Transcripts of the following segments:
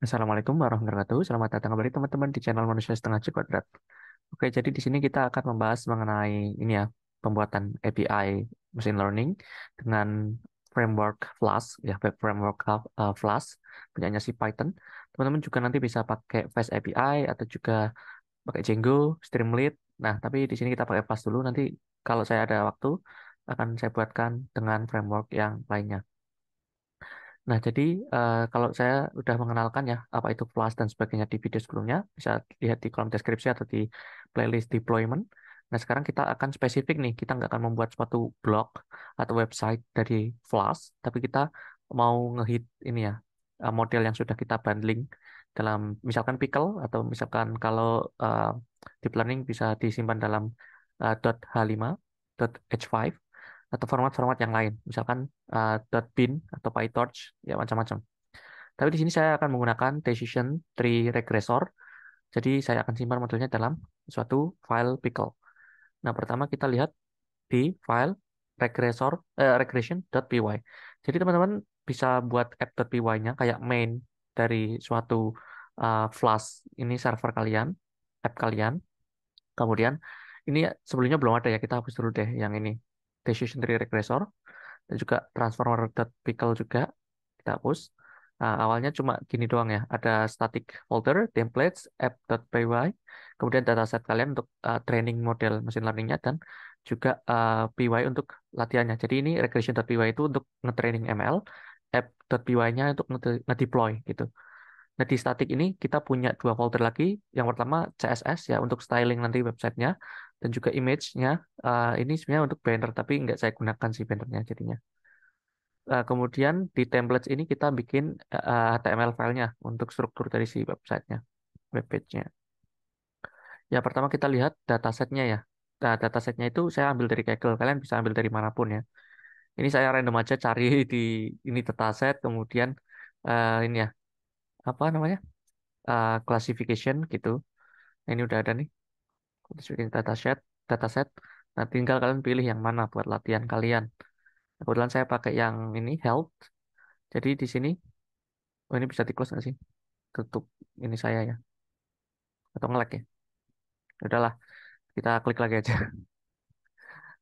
Assalamualaikum warahmatullahi wabarakatuh. Selamat datang kembali teman-teman di channel Manusia Setengah C Kuadrat. Oke, jadi di sini kita akan membahas mengenai ini ya, pembuatan API machine learning dengan framework Flask, ya web framework Flask, punyanya si Python. Teman-teman juga nanti bisa pakai Fast API atau juga pakai Django, Streamlit. Nah, tapi di sini kita pakai Flask dulu. Nanti kalau saya ada waktu akan saya buatkan dengan framework yang lainnya. Nah, jadi kalau saya udah mengenalkan ya apa itu Flash dan sebagainya di video sebelumnya, bisa lihat di kolom deskripsi atau di playlist deployment. Nah, sekarang kita akan spesifik nih, kita nggak akan membuat suatu blog atau website dari Flash, tapi kita mau ngehit ini ya, model yang sudah kita bundling dalam misalkan Pickle atau misalkan kalau deep learning bisa disimpan dalam .h5, .h5 atau format-format yang lain, misalkan .bin atau PyTorch, ya macam-macam. Tapi di sini saya akan menggunakan decision tree regressor. Jadi saya akan simpan modelnya dalam suatu file pickle. Nah, pertama kita lihat di file regression.py. Jadi teman-teman bisa buat app.py-nya kayak main dari suatu Flask ini server kalian, app kalian. Kemudian ini sebelumnya belum ada ya, kita hapus dulu deh yang ini. Decision tree regressor dan juga transformer.pickle juga kita hapus. Nah, awalnya cuma gini doang ya, ada static folder, templates, app.py, kemudian dataset kalian untuk training model machine learningnya dan juga py untuk latihannya. Jadi ini regression.py itu untuk nge-training ML, app.py-nya untuk nge-deploy gitu. Nah, di static ini kita punya dua folder lagi. Yang pertama CSS ya untuk styling nanti websitenya dan juga image-nya. Ini sebenarnya untuk banner tapi nggak saya gunakan sih bannernya jadinya. Kemudian di templates ini kita bikin HTML filenya untuk struktur dari si websitenya, web page-nya. Ya pertama kita lihat datasetnya ya. Nah, datasetnya itu saya ambil dari Kaggle. Kalian bisa ambil dari manapun ya. Ini saya random aja cari di ini dataset, kemudian ini ya apa namanya classification gitu. Nah, ini udah ada nih. Masukin dataset. Nah, tinggal kalian pilih yang mana buat latihan kalian. Kebetulan saya pakai yang ini health. Jadi di sini, oh ini bisa di close nggak sih? Tutup ini saya ya. Atau nge-lag ya? Udahlah, kita klik lagi aja.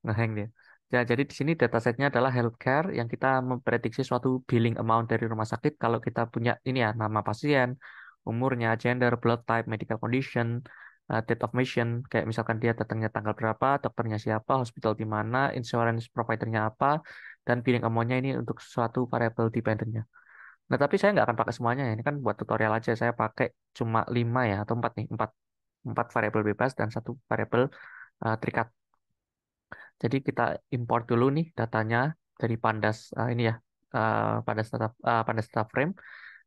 Ngehang dia. Ya, jadi di sini datasetnya adalah healthcare yang kita memprediksi suatu billing amount dari rumah sakit kalau kita punya ini ya, nama pasien, umurnya, gender, blood type, medical condition, date of mission, kayak misalkan dia datangnya tanggal berapa, dokternya siapa, hospital di mana, insurance providernya apa, dan billing amount-nya ini untuk suatu variable dependent-nya. Nah, tapi saya nggak akan pakai semuanya ya. Ini kan buat tutorial aja. Saya pakai cuma 5 ya, atau 4 nih. Empat variabel bebas dan satu variabel terikat. Jadi kita import dulu nih datanya dari Pandas ini ya, Pandas data frame.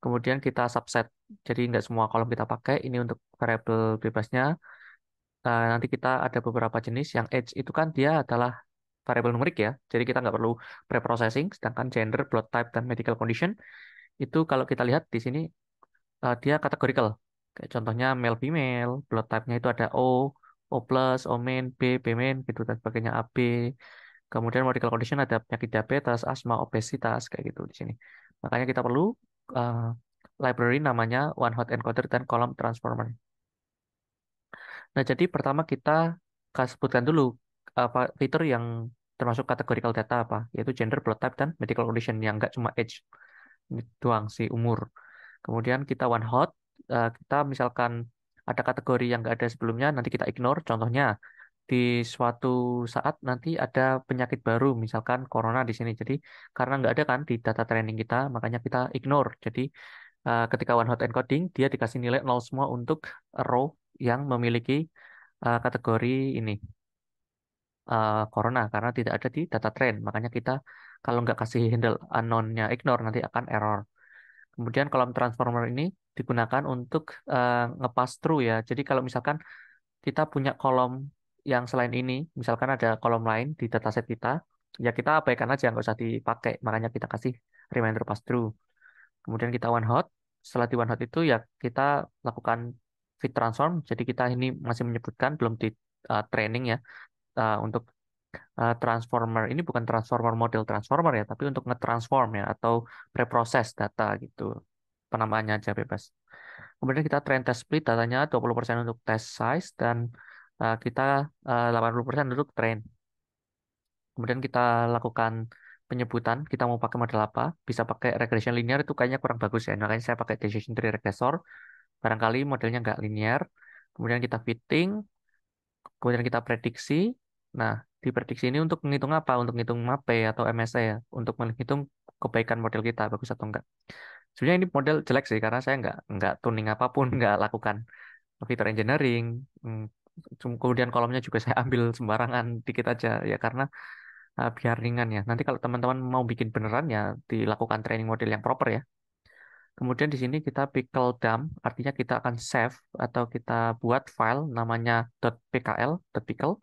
Kemudian kita subset. Jadi nggak semua kolom kita pakai. Ini untuk variabel bebasnya. Nanti kita ada beberapa jenis. Yang age itu kan dia adalah variabel numerik ya. Jadi kita nggak perlu preprocessing. Sedangkan gender, blood type, dan medical condition itu kalau kita lihat di sini dia kategorikal. Kayak contohnya male female, blood type-nya itu ada O, O plus, O min, B min, gitu dan sebagainya AB. Kemudian medical condition ada penyakit diabetes, asma, obesitas kayak gitu di sini. Makanya kita perlu uh, library namanya one hot encoder dan column transformer. Nah, jadi pertama kita sebutkan dulu apa fitur yang termasuk categorical data apa, yaitu gender, blood type, dan medical condition yang enggak cuma age. Ini doang sih umur. Kemudian kita one hot, kita misalkan ada kategori yang nggak ada sebelumnya, nanti kita ignore. Contohnya di suatu saat nanti ada penyakit baru, misalkan corona di sini. Jadi karena nggak ada kan di data training kita, makanya kita ignore. Jadi ketika one hot encoding, dia dikasih nilai nol semua untuk row yang memiliki kategori ini corona karena tidak ada di data train. Makanya kita kalau nggak kasih handle unknown-nya ignore nanti akan error. Kemudian kolom transformer ini digunakan untuk ngepass through ya. Jadi kalau misalkan kita punya kolom yang selain ini, misalkan ada kolom lain di dataset kita, ya kita abaikan aja, nggak usah dipakai. Makanya kita kasih reminder pass through. Kemudian kita one hot. Setelah di one hot itu ya kita lakukan fit transform. Jadi kita ini masih menyebutkan belum di training ya untuk transformer. Ini bukan transformer model transformer ya, tapi untuk nge-transform ya atau preproses data gitu. Penamaannya aja bebas. Kemudian kita train test split datanya 20% untuk test size dan kita 80% untuk train. Kemudian kita lakukan penyebutan, kita mau pakai model apa. Bisa pakai regression linear itu kayaknya kurang bagus ya. Makanya saya pakai decision tree regressor. Barangkali modelnya nggak linear. Kemudian kita fitting, kemudian kita prediksi. Nah, di prediksi ini untuk menghitung apa? Untuk menghitung MAPE atau MSE ya. Untuk menghitung kebaikan model kita, bagus atau enggak. Sebenarnya ini model jelek sih, karena saya nggak tuning apapun, nggak lakukan fitur engineering. Hmm, Kemudian kolomnya juga saya ambil sembarangan dikit aja ya, karena biar ringan ya. Nanti kalau teman-teman mau bikin beneran ya dilakukan training model yang proper ya. Kemudian di sini kita pickle dump, artinya kita akan save atau kita buat file namanya .pkl, .pickle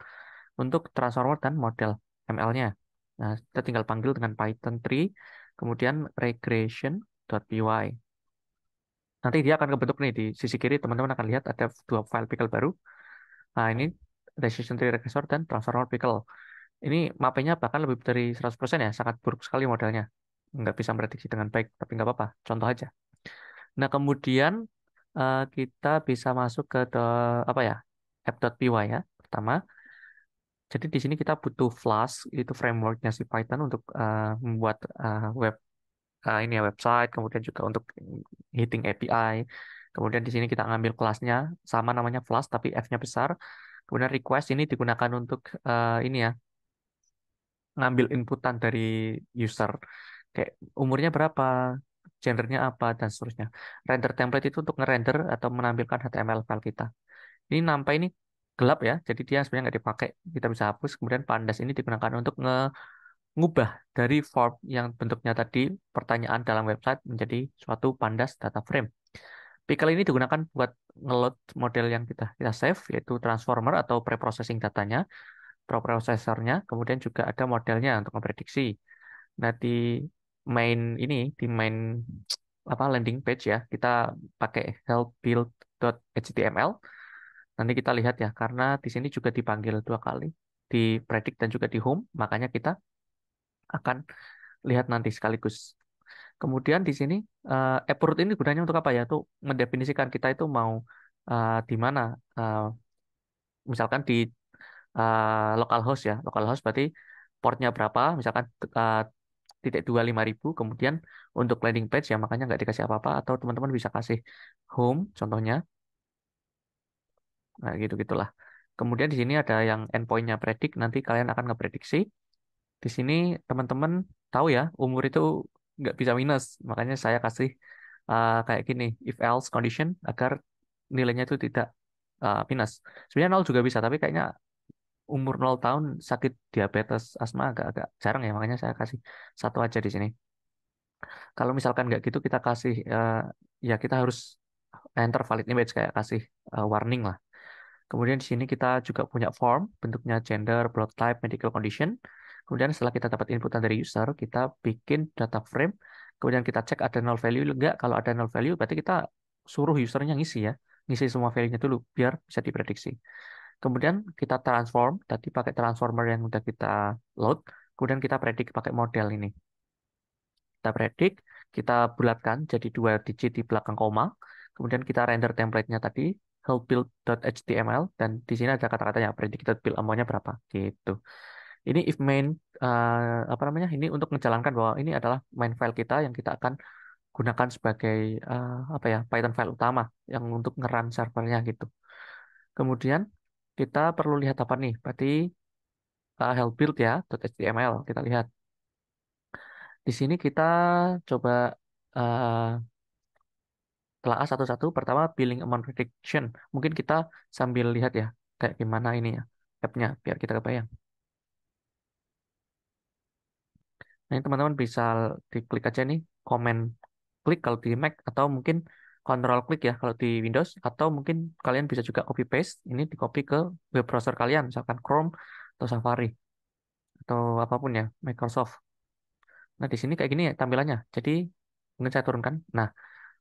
untuk transformer dan model ML-nya. Nah, kita tinggal panggil dengan Python 3, kemudian regression.py. Nanti dia akan kebentuk nih di sisi kiri, teman-teman akan lihat ada dua file pickle baru. Nah, ini regression tree regressor dan transformer pickle. Ini mapenya bahkan lebih dari 100% ya, sangat buruk sekali modelnya. Nggak bisa prediksi dengan baik, tapi nggak apa-apa, contoh aja. Nah, kemudian kita bisa masuk ke apa ya, app.py ya, pertama. Jadi di sini kita butuh Flask, itu frameworknya si Python untuk membuat web ini ya website, kemudian juga untuk hitting API. Kemudian di sini kita ngambil kelasnya, sama namanya Flask, tapi F-nya besar. Kemudian request ini digunakan untuk ini ya, ngambil inputan dari user kayak umurnya berapa, gendernya apa dan seterusnya. Render template itu untuk ngerender atau menampilkan HTML file kita. Ini nampak ini gelap ya, jadi dia sebenarnya nggak dipakai. Kita bisa hapus. Kemudian pandas ini digunakan untuk ngubah dari form yang bentuknya tadi pertanyaan dalam website menjadi suatu pandas data frame. Pickle ini digunakan buat ngeload model yang kita save, yaitu transformer atau preprocessing datanya, preprocessornya, kemudian juga ada modelnya untuk memprediksi. Nah, di main apa landing page ya, kita pakai help build.html. Nanti kita lihat ya, karena di sini juga dipanggil dua kali, di predict dan juga di home, makanya kita akan lihat nanti sekaligus. Kemudian di sini approved ini gunanya untuk apa ya? Tuh mendefinisikan kita itu mau di mana. Eh, Misalkan di localhost ya, localhost berarti portnya berapa? Misalkan uh, .25000. Kemudian untuk landing page ya makanya nggak dikasih apa-apa, atau teman-teman bisa kasih home contohnya. Nah, gitu gitulah. Kemudian di sini ada yang endpointnya predict, nanti kalian akan ngeprediksi. Di sini teman-teman tahu ya, umur itu nggak bisa minus, makanya saya kasih kayak gini, if else condition agar nilainya itu tidak minus. Sebenarnya nol juga bisa, tapi kayaknya umur 0 tahun sakit diabetes asma agak-agak jarang ya, makanya saya kasih satu aja di sini. Kalau misalkan nggak gitu kita kasih ya kita harus enter valid image kayak kasih warning lah. Kemudian di sini kita juga punya form, bentuknya gender, blood type, medical condition. Kemudian setelah kita dapat inputan dari user, kita bikin data frame. Kemudian kita cek ada null value enggak. Kalau ada null value, berarti kita suruh usernya ngisi ya. Ngisi semua value-nya dulu, biar bisa diprediksi. Kemudian kita transform, tadi pakai transformer yang udah kita load. Kemudian kita predik pakai model ini. Kita predik, kita bulatkan jadi 2 digit di belakang koma. Kemudian kita render template-nya tadi, helpbuild.html, dan di sini ada kata-katanya predicted build amount-nya berapa gitu. Ini if main apa namanya? Ini untuk menjalankan bahwa ini adalah main file kita yang kita akan gunakan sebagai apa ya? Python file utama yang untuk ngeran servernya gitu. Kemudian kita perlu lihat apa nih? Berarti helpbuild ya .html kita lihat. Di sini kita coba uh, telah satu-satu. Pertama, billing amount prediction. Mungkin kita sambil lihat ya, kayak gimana ini ya, app-nya, biar kita kebayang. Nah, ini teman-teman bisa diklik aja nih, komen klik kalau di Mac, atau mungkin control klik ya kalau di Windows, atau mungkin kalian bisa juga copy paste, ini di copy ke web browser kalian, misalkan Chrome atau Safari, atau apapun ya, Microsoft. Nah, di sini kayak gini ya tampilannya. Jadi, mungkin saya turunkan. Nah,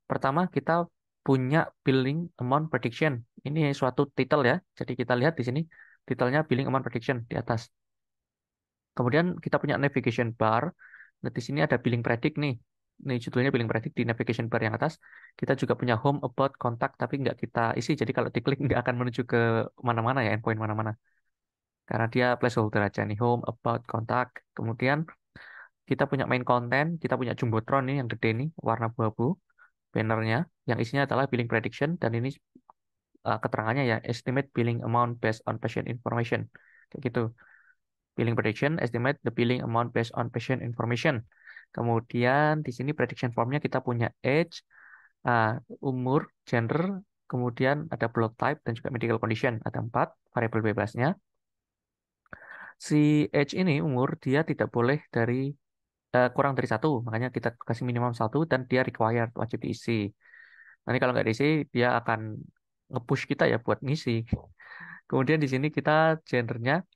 pertama, kita punya billing amount prediction. Ini suatu title ya. Jadi kita lihat di sini, titelnya billing amount prediction di atas. Kemudian kita punya navigation bar. Nah, di sini ada billing predict nih. Ini judulnya billing predict di navigation bar yang atas. Kita juga punya home, about, contact, tapi nggak kita isi. Jadi kalau diklik nggak akan menuju ke mana-mana ya, endpoint mana-mana. Karena dia placeholder aja nih, home, about, contact. Kemudian kita punya main content, kita punya Jumbotron nih yang gede nih, warna abu-abu, bannernya, yang isinya adalah billing prediction, dan ini keterangannya ya, estimate billing amount based on patient information. Kayak gitu. Billing prediction, estimate the billing amount based on patient information. Kemudian di sini prediction formnya kita punya age, ah, umur, gender, kemudian ada blood type dan juga medical condition. Ada 4 variabel bebasnya. Si age ini umur dia tidak boleh kurang dari satu, makanya kita kasih minimum satu dan dia required wajib diisi. Nanti kalau nggak diisi dia akan nge-push kita ya buat ngisi. Kemudian di sini kita gendernya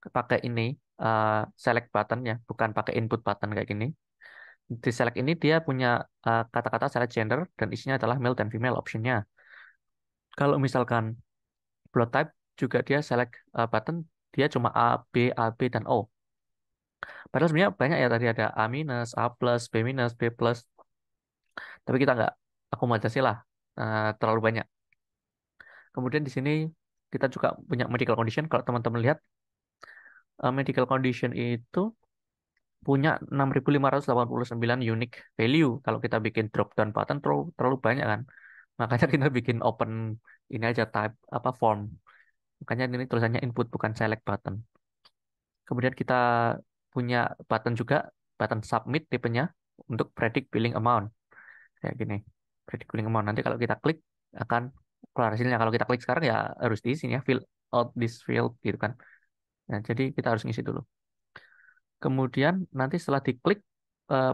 pakai ini uh, select button ya, bukan pakai input button kayak gini. Di select ini dia punya kata-kata select gender dan isinya adalah male dan female optionnya. Kalau misalkan blood type juga dia select button, dia cuma A, B, dan O. Padahal sebenarnya banyak ya, tadi ada A minus, A plus, B minus, B plus. Tapi kita nggak akomodasi lah terlalu banyak. Kemudian di sini kita juga punya medical condition. Kalau teman-teman lihat medical condition itu punya 6.589 unique value. Kalau kita bikin drop down button terlalu banyak kan. Makanya kita bikin open ini aja type apa form. Makanya ini tulisannya input bukan select button. Kemudian kita punya button juga, button submit tipenya untuk predict billing amount. Kayak gini. Predict billing amount. Nanti kalau kita klik akan keluar hasilnya. Kalau kita klik sekarang ya harus diisi ya, fill out this field gitu kan. Nah, jadi kita harus ngisi dulu. Kemudian nanti setelah diklik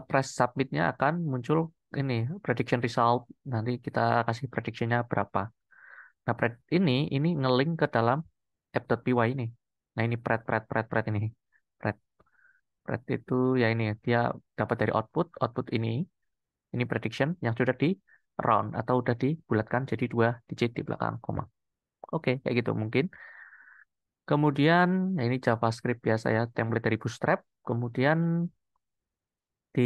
press submitnya akan muncul ini prediction result. Nanti kita kasih predictionnya berapa. Nah, ini ngelink ke dalam app.py ini. Nah, ini pred ini. Pred, pred itu ya ini dia dapat dari output ini prediction yang sudah di round atau udah dibulatkan jadi 2 digit di belakang koma. Oke, kayak gitu mungkin. Kemudian ya ini JavaScript biasa ya, template dari Bootstrap. Kemudian di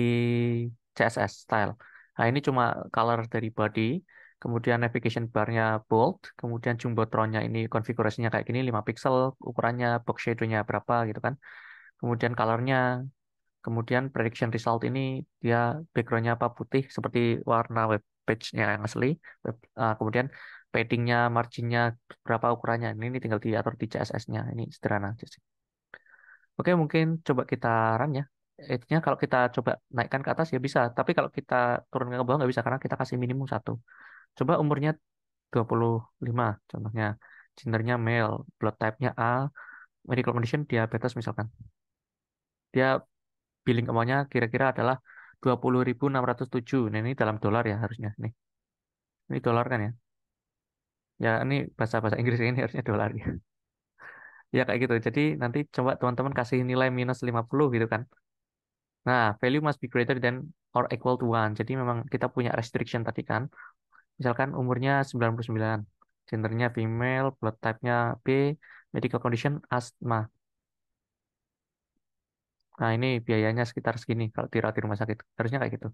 CSS style. Nah, ini cuma color dari body, kemudian navigation bar-nya bold, kemudian jumbotronnya ini konfigurasinya kayak gini 5 pixel, ukurannya box shadow-nya berapa gitu kan. Kemudian color-nya, kemudian prediction result ini dia background-nya apa putih seperti warna web page-nya yang asli. Kemudian padding-nya, margin-nya berapa ukurannya. Ini tinggal diatur di CSS-nya. Ini sederhana aja sih. Oke, mungkin coba kita run ya. Edge-nya kalau kita coba naikkan ke atas ya bisa, tapi kalau kita turunkan ke bawah nggak bisa karena kita kasih minimum satu. Coba umurnya 25 contohnya. Gendernya male, blood type-nya A, medical condition diabetes misalkan. Dia billing amount-nya kira-kira adalah 20.607. Nah, ini dalam dolar ya harusnya. Nih, ini dolar kan ya? Ya, ini bahasa-bahasa Inggris ini harusnya dolar ya. Ya kayak gitu. Jadi nanti coba teman-teman kasih nilai minus 50 gitu kan. Nah, value must be greater than or equal to 1. Jadi memang kita punya restriction tadi kan. Misalkan umurnya 99, gendernya female, blood type-nya B, medical condition asthma. Nah, ini biayanya sekitar segini kalau dirawat di rumah sakit. Harusnya kayak gitu.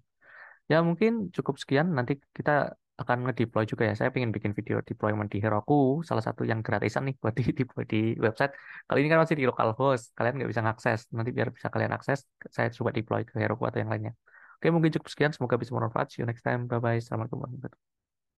Ya, mungkin cukup sekian. Nanti kita akan nge-deploy juga ya. Saya pengen bikin video deployment di Heroku, salah satu yang gratisan nih buat di deploy di website. Kali ini kan masih di localhost, kalian nggak bisa ngakses. Nanti biar bisa kalian akses, saya coba deploy ke Heroku atau yang lainnya. Oke, mungkin cukup sekian. Semoga bisa bermanfaat. See you next time. Bye-bye. Assalamualaikum warahmatullahi wabarakatuh.